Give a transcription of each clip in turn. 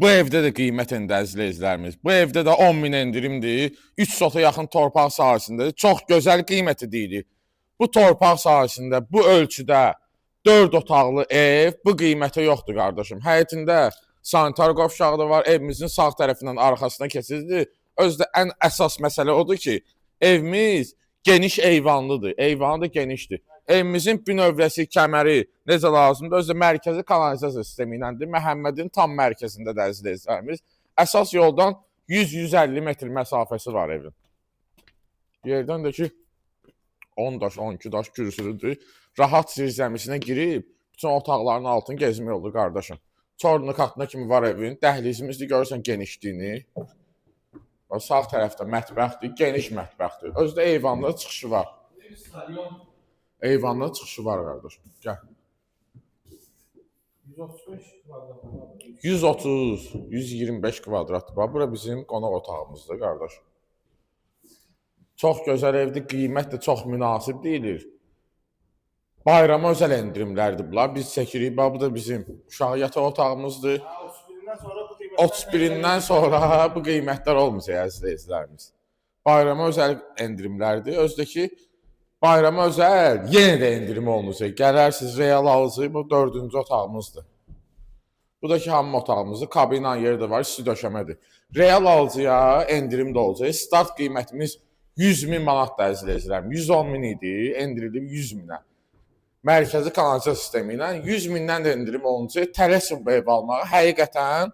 Bu evdə də qiymətində əzizlərimiz. Bu evdə də 10.000 endirimdir. 3 sota yaxın torpaq sahəsində çox gözəl qiyməti deyilir. Bu torpaq sahəsində, bu ölçüdə 4 otaqlı ev bu qiymətə yoxdur qardaşım. Həyətində sanitar qovşağı da var. Evimizin sağ tərəfindən arxasına keçidir. Özdə ən əsas məsələ odur ki, evimiz geniş eyvanlıdır. Eyvanı da genişdir. Evimizin bünövrəsi, kəməri necə lazımdır? Özdə mərkəzi kanalizasiya sistemi iləndir. Məhəmmədin tam mərkəzində də əzizlərimiz. Əsas yoldan 100-150 metr məsafəsi var evin. Yerdən də ki 10 daş, 12 daş kürsülüdür. Rahat zirzəmisinə girib bütün otaqların altını gezmək olur qardaşım. Çorlu katına kimi var evin. Dəhlizimizdə görürsən genişliyini. Sağ tərəfdə mətbəxdir, geniş mətbəxdir. Özdə eyvanla çıxışı var. Eyvanla çıxışı var qardaşım. Gəl. 130, 125 kvadrat var. Bura bizim qonaq otağımızdır qardaşım. Çox gözəl evdir, qiymət də çox münasib deyilir. Bayrama özəl endirimlərdir bunlar. Biz çəkirik, bu da bizim uşaq yataq otağımızdır. 31-dən sonra bu qiymətlər olmayacaq əzizlərimiz. Bayrama özəl endirimlərdir. Özdəki bayrama özəl yenə də endirim olunacaq. Gələrsiniz real alıcı, bu 4-cü otağımızdır. Bu da ki hamam otağımızdır. Kabina yeri də var, isti döşəmədir. Real alıcıya endirim də olacaq. Start qiymətimiz 100.000 manatdır əzizlərimiz. 110.000 idi, endirilib 100.000-ə. Mərkəzi kanalizasiya sistemi ilə 100.000-dən də endirim olunacaq. Tələsin bu ev almağa. Həqiqətən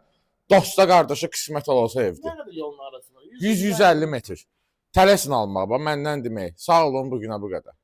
dosta qardaşa qismət olsa evdir. 100-150 metr. Tələsin almağa, məndən demək. Sağ olun, bugünə bu qədər.